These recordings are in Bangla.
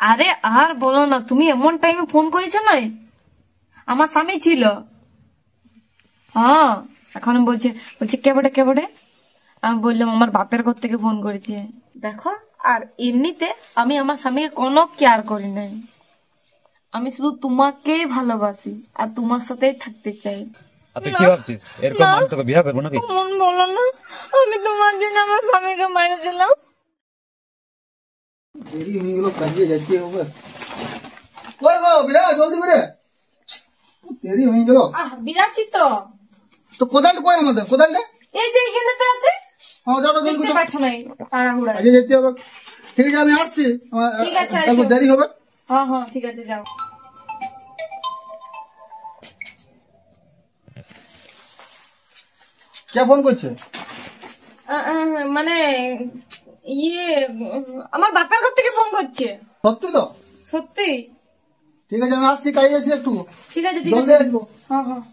আরে আর বলো না, তুমি এমন টাইমে ফোন করেছো নয়, আমার স্বামী ছিল। হ্যাঁ, এখন বলছে বলছে কে বটে কে বটে। আমি বললাম আমার বাপের ঘর থেকে ফোন করেছে। দেখো, আর এমনিতে আমি আমার স্বামীকে কোনো কেয়ার করি নাই। আমি শুধু তোমাকেই ভালোবাসি আর তোমার সাথেই থাকতে চাই। তুই কি ভাবছিস এরকম আমি তোকে বিয়ে করবো নাকি? মন বলো না, আমি তোমার জন্য আমার স্বামীকে মাইনে দিলাম। দেরি হয়ে গেল, কাজে যাইতে হবে। কই গো বিরা, জলদি করে, দেরি হয়ে গেল। বিরাছি তো। তো কোদালটা কই আমাদের? কোদালটা এই যে এখানেতে আছে। হ্যাঁ, যাও জলদি দেখতে করে, পাচ্ছ না, তাড়াহুড়া। কাজে যেতে হবে। ঠিক আছে, আমি আসছি। ঠিক আছে, একটু দেরি হবে। হ্যাঁ হ্যাঁ, ঠিক আছে, যাও। কে ফোন করছে? মানে ইয়ে, আমার বাপের ঘর থেকে ফোন করছে। সত্যি তো? সত্যি? ঠিক আছে, আমি আসছি, কাজে আছি একটু। ঠিক আছে, ঠিক জলদি আছে, আসবো। হ্যাঁ হ্যাঁ।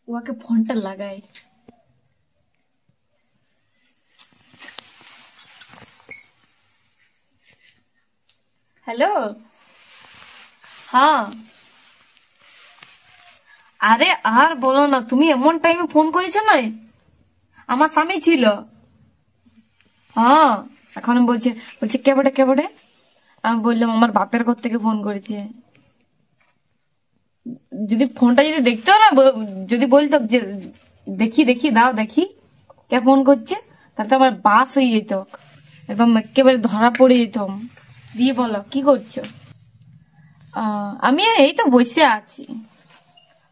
ওকে ফোনটা লাগাই। হ্যালো, হ্যাঁ। আরে আর বলো না, তুমি এমন টাইমে ফোন করেছো নয়, আমার স্বামী ছিল। হ্যাঁ, এখন বলছে বলছে কে বটে কে বটে। আমি বললাম আমার বাপের ঘর থেকে ফোন করেছে। যদি ফোনটা যদি দেখতো না, যদি বলতো যে দেখি দেখি দাও দেখি কে ফোন করছে, তাহলে তো আমার বাস হয়ে যেত, একদম একেবারে ধরা পড়ে যেতাম। দিয়ে বলো কি করছো? আমি এই তো বসে আছি।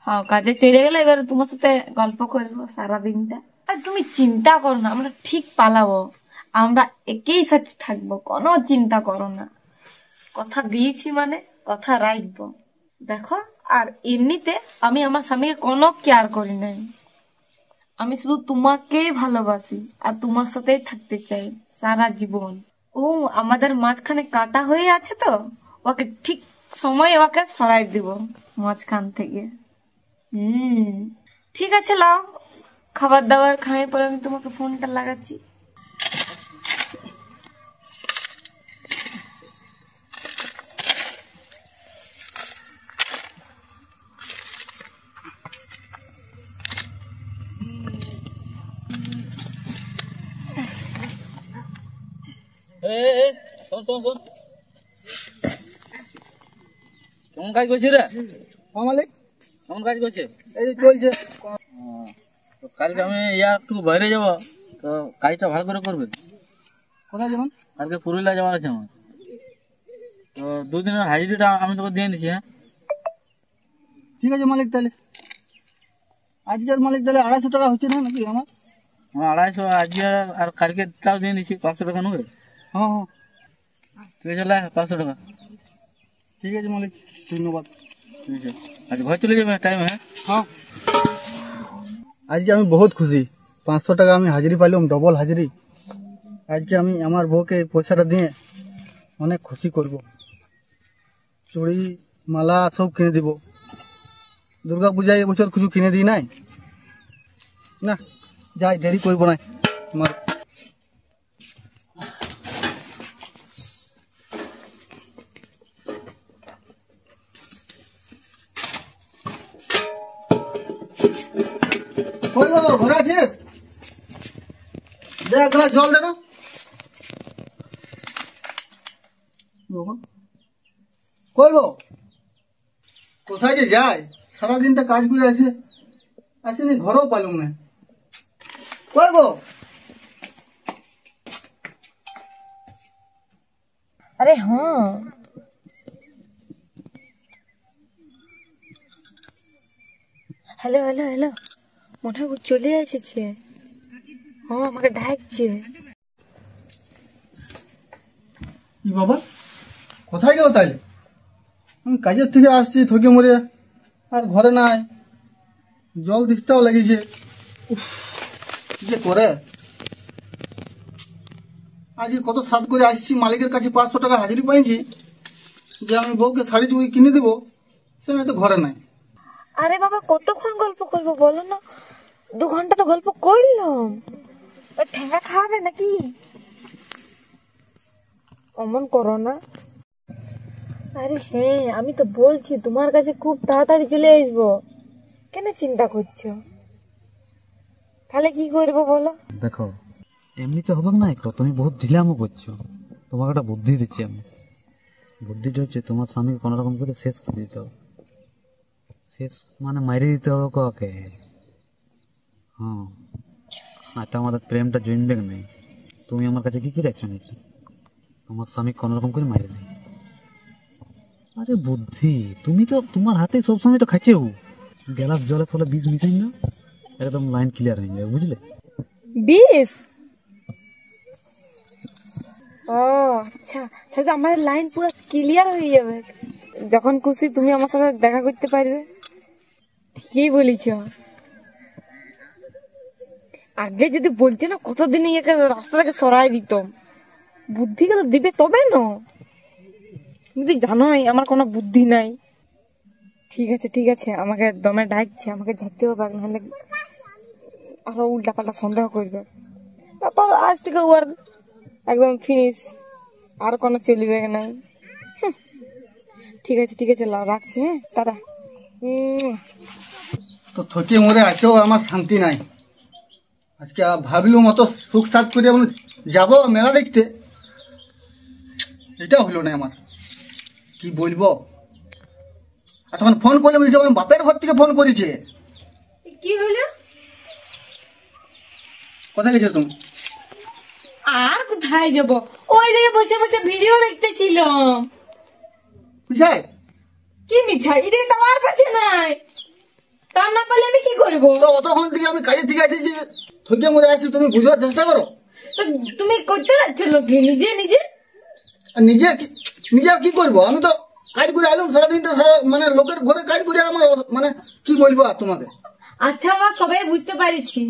হ্যাঁ, কাজে চলে গেলে এবার তোমার সাথে গল্প করবো সারাদিনটা। আর তুমি চিন্তা করো না, আমরা ঠিক পালাবো, আমরা একই সাথে থাকবো, কোনো চিন্তা করো না। কথা দিয়েছি মানে কথা রাখবো। দেখো, আর এমনিতে আমি আমার স্বামীকে কোনো কেয়ার করি নাই। আমি শুধু তোমাকেই ভালোবাসি আর তোমার সাথেই থাকতে চাই সারা জীবন। ও আমাদের মাঝখানে কাটা হয়ে আছে তো, ওকে ঠিক সময় ওকে সরাই দিব মাঝখান থেকে। ঠিক আছে, লাও খাবার দাবার খাই, পরে আমি তোমাকে ফোনটা লাগাচ্ছি। কেমন কাজ করছিস রে? হ্যাঁ মালিক, কেমন কাজ করছে? এই যে চলছে। তো কালকে আমি একটু বাইরে যাবো, তো কাজটা ভালো করে করবে। কোথায় যেমন? কালকে পুরুলিয়া যাওয়ার আছে আমার, তো দুদিনের হাজিরিটা আমি তোকে দিয়ে দিচ্ছি। হ্যাঁ ঠিক আছে মালিক, তাহলে আজকের মালিক তাহলে 250 টাকা হচ্ছে না নাকি আমার? আমার 250 আজকে, আর কালকেটাও দিয়ে দিচ্ছি 500 টাকা নেবে। হ্যাঁ হ্যাঁ, তুই চলে 500 টাকা। ঠিক আছে মালিক, ধন্যবাদ। ঠিক আছে, আচ্ছা ঘর চলে যাবে টাইম। হ্যাঁ হ্যাঁ, আজকে আমি বহুত খুশি। 500 টাকা আমি হাজিরি পাইলাম, ডবল হাজিরি। আজকে আমি আমার বউকে পয়সাটা দিয়ে অনেক খুশি করব। চুড়ি মালা সব কিনে দিব। দুর্গা পূজায় এবছর কিছু কিনে দিই নাই না, যাই দেরি করবো না। আমার কই গো, ঘরে আছিস? দেখ গ্লাস জল দে না। কই গো, কোথায় যে যায়? সারাদিনটা কাজ করে আসেনি, ঘরেও পাইলুম না। কই গো? আরে হ্যাঁ, হ্যালো হ্যালো হ্যালো, মনে হয় ও চলে এসেছে। হ্যাঁ, আমাকে ডাকছে। কি বাবা, কোথায় গেল তাইলে? আমি কাজের থেকে আসছি থকে মরে, আর ঘরে নাই। জল দিতেও লেগেছে। উফ, কি যে করে। আজকে কত সাত করে আসছি, মালিকের কাছে 500 টাকা হাজিরি পাইছি যে আমি বউকে শাড়ি চুড়ি কিনে দিব, সে তো ঘরে নাই। আরে বাবা কতক্ষণ গল্প করবো বলো না, 2 ঘন্টা তো গল্প করলাম। ঠেঙ্গা খাওয়াবে নাকি? অমন করো না। আরে হ্যাঁ, আমি তো বলছি তোমার কাছে খুব তাড়াতাড়ি চলে আসবো, কেন চিন্তা করছো? তাহলে কি করবো বলো? দেখো এমনিতে হবে না, একটু তুমি বহুত ঢিলামো করছো। তোমাকে একটা বুদ্ধি দিচ্ছি আমি। বুদ্ধিটা হচ্ছে তোমার স্বামীকে কোনো রকম করে শেষ করে দিতে হবে। শেষ মানে মাইরে দিতে হবে কাকে। হ্যাঁ, আর তো আমাদের প্রেমটা জমবে নেই। তুমি আমার কাছে কি কি রাখছো নাকি তোমার স্বামী কোনো রকম করে মাইরে দিই? আরে বুদ্ধি, তুমি তো তোমার হাতে সবসময় তো খাচ্ছেও। গ্লাস জলে ফলে বীজ মিশাই না, একদম লাইন ক্লিয়ার হয়ে যাবে, বুঝলে? 20? ও আচ্ছা, তাহলে আমাদের লাইন পুরো ক্লিয়ার হয়ে যাবে। যখন খুশি তুমি আমার সাথে দেখা করতে পারবে। ঠিকই বলেছ। আগে যদি বলতে না, কতদিন একে রাস্তা থেকে সরাই দিতাম। বুদ্ধি তো দিবে তবে না, তুমি তো জানোই আমার কোনো বুদ্ধি নাই। ঠিক আছে ঠিক আছে, আমাকে দমে ডাকছে, আমাকে যেতে হবে, নাহলে আরো উল্টা পাল্টা সন্দেহ করবে। তারপর আজ থেকে ওর একদম ফিনিশ, আর কোনো চলবে নাই। ঠিক আছে ঠিক আছে, রাখছি। হ্যাঁ, টাটা। তো থকে মরে আছেও আমার শান্তি নাই। আজকে ভাবলুম অত সুখ সাত করে যাবো মেলা দেখতে, এটা হলো না আমার। কি বলবো? আর তখন ফোন করলাম, যখন বাপের ঘর থেকে ফোন করেছে। কি হইলো? কোথায় গেছো তুমি? আর কোথায় যাবো, ওই দিকে বসে বসে ভিডিও দেখতেছিলাম। বুঝায় কি মিঠাই, এদিকে তোমার কাছে নাই, তার না পারলে আমি কি করবো? তো অতক্ষণ থেকে আমি কাজের থেকে আসছি, থকে মরে আছি, তুমি বুঝবার চেষ্টা করো। তো তুমি করতে যাচ্ছ লোকে নিজে নিজে। আর নিজে নিজে আর কি করবো? আমি তো কাজ করে আলুম সারাদিনটা, মানে লোকের ঘরে কাজ করে আমার মানে কি বলবো আর তোমাকে। আচ্ছা বাবা, সবাই বুঝতে পারছি,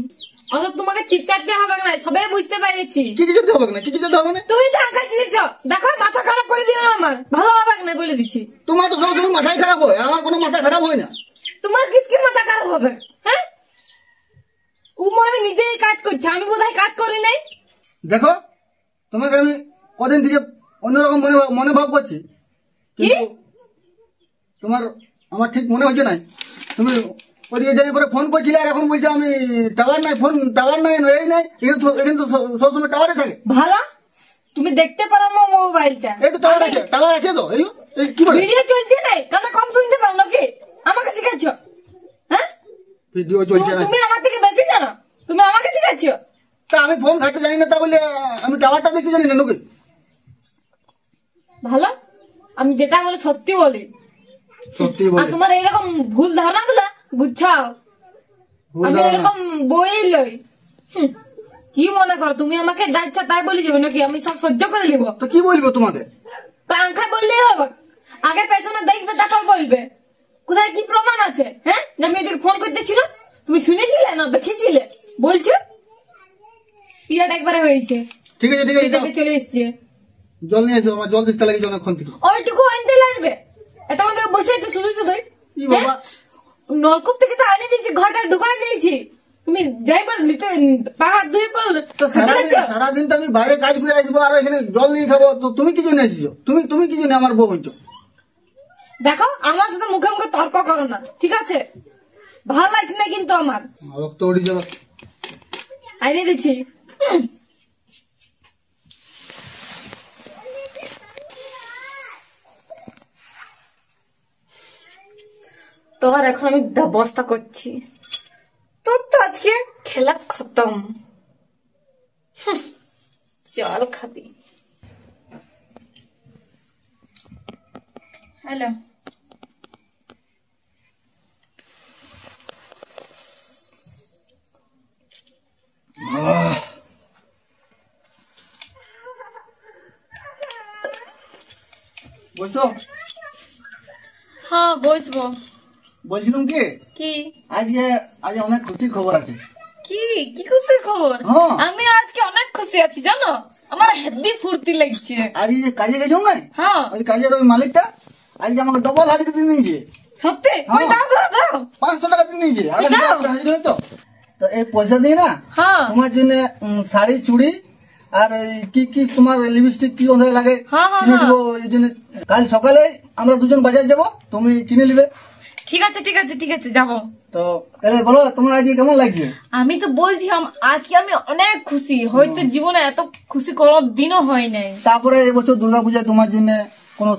অত তোমাকে চিৎকারতে হবে না, সবাই বুঝতে পারছি। কিছু যেতে হবে না, কিছু যেতে হবে না। তুমি তো আঁকা দিয়েছ, দেখো মাথা খারাপ করে দিও না আমার, ভালো হবে না বলে দিচ্ছি। তোমার তো সবসময় মাথায় খারাপ হয়, আমার কোনো মাথা খারাপ হয় না। তোমার কিসকে মাথা খারাপ হবে? হ্যাঁ, ও মনে হয় নিজেই কাজ করছে, আমি বোধহয় কাজ করি নাই। দেখো তোমাকে আমি কদিন থেকে অন্যরকম মনে ভাব করছি, কিন্তু তোমার আমার ঠিক মনে হচ্ছে না। তুমি ওদিকে যাই পরে ফোন করছিলে, আর এখন বলছো আমি টাওয়ার নাই, ফোন টাওয়ার নাই, এই নাই, এখানে তো সবসময় টাওয়ারে থাকে। ভালো, তুমি দেখতে পারো আমার মোবাইলটা, এই তো টাওয়ার আছে, টাওয়ার আছে তো। এই কি বলে ভিডিও চলছে নাই, কানে কম শুনতে পারো নাকি? আমাকে শিখাচ্ছ? হ্যাঁ, ভিডিও চলছে না? তুমি আমার থেকে বেশি জানো, তুমি আমাকে শিখাচ্ছ। তা আমি ফোন ঘাটতে জানি না, তা বলে আমি টাওয়ারটা দেখতে জানি না নাকি? ভালো, আমি যেটা বলে সত্যি বলি। সত্যি আর বলে তোমার এরকম ভুল ধারণা গুলা গুছাও। ভুল আমি ধারণা। এরকম বই লই। কি মনে করো তুমি আমাকে যা ইচ্ছা তাই বলে যাবে নাকি? আমি সব সহ্য করে নিব? তো কি বলবো তোমাদের? পাংখায় বললেই হবে? আগে পেছনে দেখবে, তারপর বলবে। কোথায় কি প্রমাণ আছে? হ্যাঁ, যে আমি ওদেরকে ফোন করতেছিল, তুমি শুনেছিলে না দেখেছিলে? বলছো পিয়াটা একবারে হয়েছে, ঠিক আছে ঠিক আছে, যাও। চলে এসছে। জল নিয়ে এসো, আমার জল দিতে লাগে অনেকক্ষণ থেকে। ওইটুকু আনতে লাগবে? এত মধ্যে বসে তো শুধু শুধু। ই বাবা। নলকূপ থেকে তো আনে দিয়েছি, ঘরটা ঢুকাই দিয়েছি, তুমি যাই বল নিতে পা হাত ধুয়ে পড়ল। তো সারাদিন তো আমি বাইরে কাজ করে আসবো, আর এখানে জল নিয়ে খাবো, তো তুমি কি জন্য এসেছো? তুমি কি জন্য আমার বউ হইছো? দেখো, আমার সাথে মুখে মুখে তর্ক করো না, ঠিক আছে? ভালো লাগছে না কিন্তু আমার। রক্ত উঠে যাবে। আইনে দিচ্ছি। তোর এখন আমি ব্যবস্থা করছি, তোর তো আজকে খেলা খতম। চল খাবি। হ্যালো, বুঝছো? হ্যাঁ বসবো। বলছিলাম কি, কি আজ অনেক খুশির খবর আছে। কি কি খুশির খবর? হ্যাঁ। আমি আজকে অনেক খুশি আছি জানো, আমার হেভি ফুর্তি লাগছে। আজ যে কাজে গেছো না, হ্যাঁ, ওই কাজের ওই মালিকটা আজ আমাকে ডবল হাজিরি দিয়ে নিয়েছে। সত্যি ওই দাও দাও দাও 500 টাকা দিয়ে নিয়েছে আরে দাও। হাজিরি হয়তো তো এই পয়সা দিয়ে না হ্যাঁ তোমার জন্য শাড়ি চুড়ি আর এই কি কি তোমার লিপস্টিক কি ওদের লাগে হ্যাঁ, হ্যাঁ, কিনে দেবো এই জন্য কাল সকালে আমরা দুজন বাজার যাব তুমি কিনে নিবে ঠিক আছে ঠিক আছে ঠিক আছে যাবো। তো তাহলে বলো তোমার আজকে কেমন লাগছে আমি তো বলছি আজকে আমি অনেক খুশি, হয়তো জীবনে এত খুশি কোনো দিনও হয় নাই। তারপরে এবছর দুর্গাপূজায় তোমার জন্য কোনো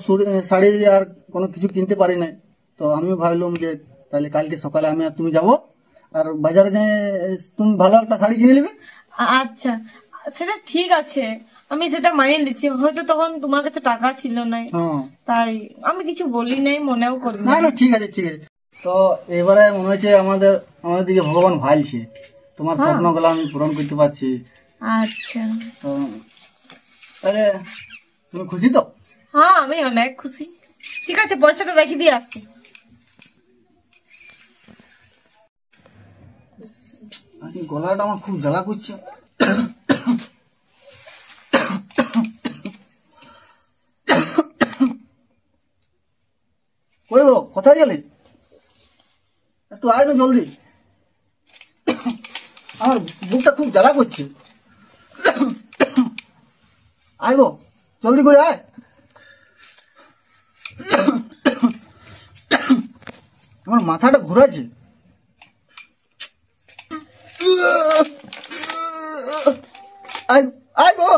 শাড়ি আর কোনো কিছু কিনতে পারি নাই তো আমিও ভাবলাম যে তাহলে কালকে সকালে আমি আর তুমি যাবো আর বাজারে যেয়ে তুমি ভালো একটা শাড়ি কিনে নিবে আচ্ছা সেটা ঠিক আছে, আমি সেটা মানিয়ে নিচ্ছি, হয়তো তখন তোমার কাছে টাকা ছিল না হ্যাঁ তাই আমি কিছু বলি নাই, মনেও করি না না। না ঠিক আছে ঠিক আছে তো এবারে মনে হচ্ছে আমাদের দিকে ভগবান ভালছে তোমার স্বপ্নগুলো আমি পূরণ করতে পারছি আচ্ছা তো তাহলে তুমি খুশি তো হ্যাঁ আমি অনেক খুশি। ঠিক আছে পয়সাটা রেখে দিয়ে আসছি। আজকে গলাটা আমার খুব জ্বালা করছে কই গো কোথায় গেলে একটু আয় না জলদি আমার বুকটা খুব জ্বালা করছে আয় গো জলদি করে আয় আমার মাথাটা ঘুরাচ্ছে আয় আয় গো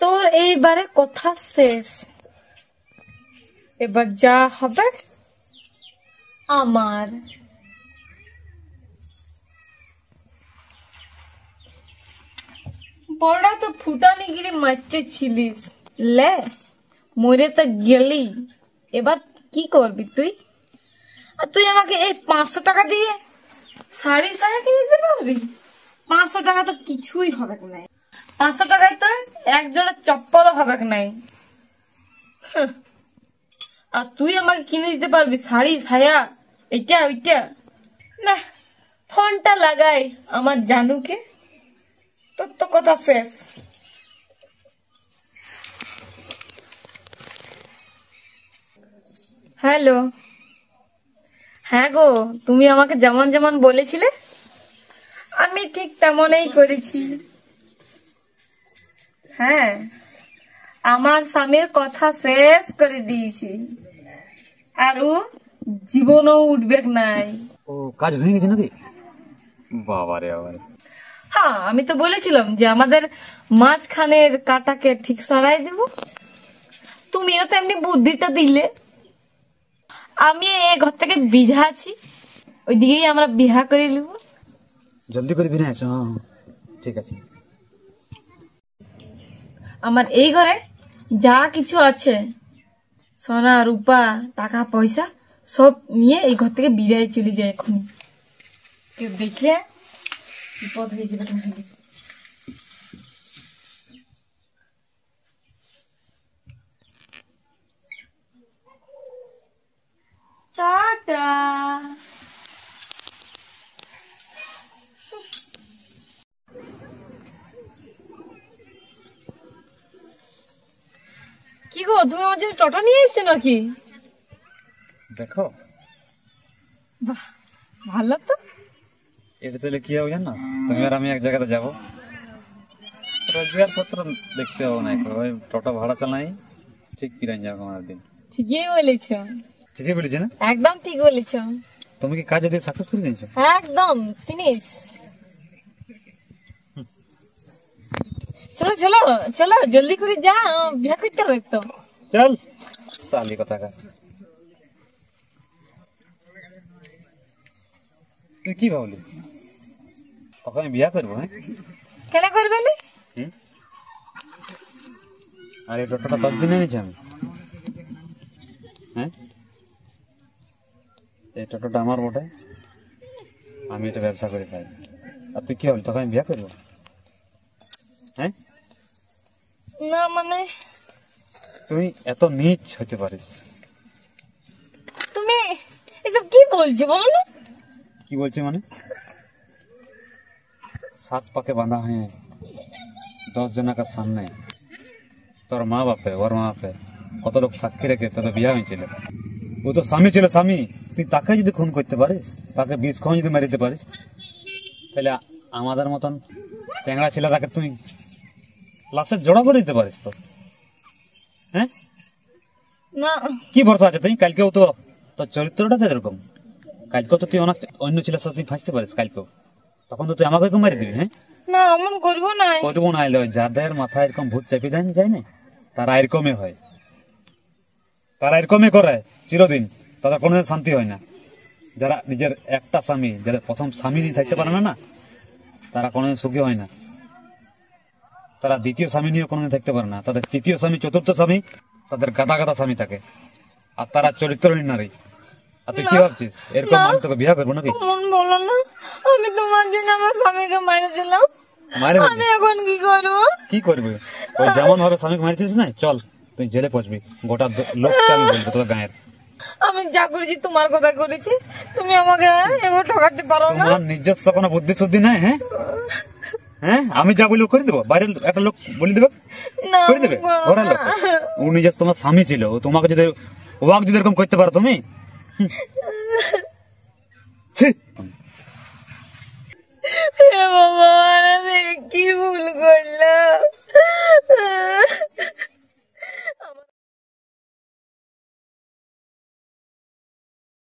তোর এইবারে কথা শেষ, এবার যা হবে আমার। বড়া তো ফুটানি গিরি মারতে ছিলিস, লে মরে তো গেলি, এবার কি করবি তুই? আর তুই আমাকে এই 500 টাকা দিয়ে শাড়ি সায়া কিনে দিতে পারবি? 500 টাকা তো কিছুই হবে না, 500 টাকায় তো এক জোড়া চপ্পলও হবে নাই। হাহ। আর তুই আমাকে কিনে দিতে পারবি শাড়ি ছায়া এটা ওইটা? না, ফোনটা লাগাই আমার জানুকে, তোর তো কথা শেষ। হ্যালো, হ্যাঁ গো, তুমি আমাকে যেমন যেমন বলেছিলে আমি ঠিক তেমনই করেছি। হ্যাঁ, আমার স্বামীর কথা শেষ করে দিয়েছি, আর ও জীবনও উঠবে নাই। ও কাজ হয়ে গেছে নাকি? বাবারে বাবারে, হ্যাঁ আমি তো বলেছিলাম যে আমাদের মাঝখানের কাটাকে ঠিক সরাই দেব, তুমিও তো এমনি বুদ্ধিটা দিলে। আমি এই ঘর থেকে বিঝা আছি, ওইদিকেই আমরা বিহা করে নিব। জলদি করে বিনে আসো। হ্যাঁ ঠিক আছে। আমার এই ঘরে যা কিছু আছে, সোনা রূপা টাকা পয়সা সব নিয়ে এই ঘর থেকে বিদায় চলে যায় এখন। কেউ দেখলে বিপদ হয়ে যাবে তোমার। টাটা। কি গো, তুমি আমার জন্য টোটো নিয়ে এসছো নাকি? দেখো বাহ, ভালো তো। এটা তাহলে কি হবে জানো, তুমি আর আমি এক জায়গাতে যাবো, রোজগার পত্র দেখতে হবে না, ওই টোটো ভাড়া চালাই ঠিক কিরান যাবো আমার দিন। ঠিকই বলেছ, ঠিকই বলেছি না? একদম ঠিক বলেছ, তুমি কি কাজ যদি সাকসেস করে দিয়েছো? একদম ফিনিশ। চলো চলো চলো, জলদি করে যা, বিয়ে করতে হবে তো। চল সালি কথা কা, তুই কি ভাবলি তখন আমি বিয়া করবো? হ্যাঁ কেন করবে না? আর এই টোটোটা কতদিন এনেছি আমি? হ্যাঁ এই টোটোটা আমার বটে, আমি এটা ব্যবসা করে খাই। আর তুই কি হল, তোকে আমি বিয়ে করবো? হ্যাঁ, না মানে তুই এত নীচ হতে পারিস? তুমি এসব কি বলছো বলো না? কি বলছি মানে? 7 পাকে বাঁধা হয়ে 10 জনের সামনে তোর মা বাপে, ওর মা বাপে কত লোক সাক্ষী রেখে তোর বিয়ে হয়েছিল। ও তো স্বামী ছিল, স্বামী। তুই তাকে যদি খুন করতে পারিস, তাকে বিষ খাওয়া যদি মারিতে পারিস, তাহলে আমাদের মতন চ্যাংড়া ছেলেটাকে তুই লাশের জড়া করে দিতে পারিস তো? হ্যাঁ, না কি ভরসা আছে? তুই কালকেও তো তোর চরিত্রটা তো এরকম, কালকেও তো তুই অন্য ছেলের সাথে তুই ফাঁসতে পারিস কালকেও, তখন তো তুই আমাকে মারি দিবি। হ্যাঁ, না অমন করবো না। করবো না এলে যাদের মাথায় এরকম ভূত চেপে যায় না, তারা এরকমই হয়, তারা এরকমই করে চিরদিন, তাদের কোনোদিন শান্তি হয় না। যারা নিজের একটা স্বামী, যাদের প্রথম স্বামী নিয়ে থাকতে পারে না, তারা কোনোদিন সুখী হয় না। তারা দ্বিতীয় স্বামী নিয়েও কোনোদিন থাকতে পারে না। তাদের তৃতীয় স্বামী, চতুর্থ স্বামী, তাদের গাদা গাদা স্বামী থাকে, আর তারা চরিত্রহীন নারী। আর তুই কি ভাবছিস এরকম আমি তোকে বিয়ে করবো নাকি? মন বলো না, আমি তোমার জন্য আমার স্বামীকে মারে দিলাম, মারে দিবি? আমি এখন কি করবো? কি করবি? ওই যেমন ভাবে স্বামীকে মারছিস না, চল তুই জেলে পৌঁছবি, গোটা লোককে আমি বলবো তোর গায়ের। আমি যা করেছি তোমার কথা করেছি, তুমি আমাকে এবার ঠকাতে পারো না। তোমার নিজস্ব কোনো বুদ্ধি শুদ্ধি নাই? হ্যাঁ হ্যাঁ, আমি যা বলি ও করে দেবো? বাইরের একটা লোক বলে দেবে, না করে দেবে? ঘরের লোক? ও নিজস্ব তোমার স্বামী ছিল, ও তোমাকে যদি ওয়াক যদি এরকম করতে পারো তুমি,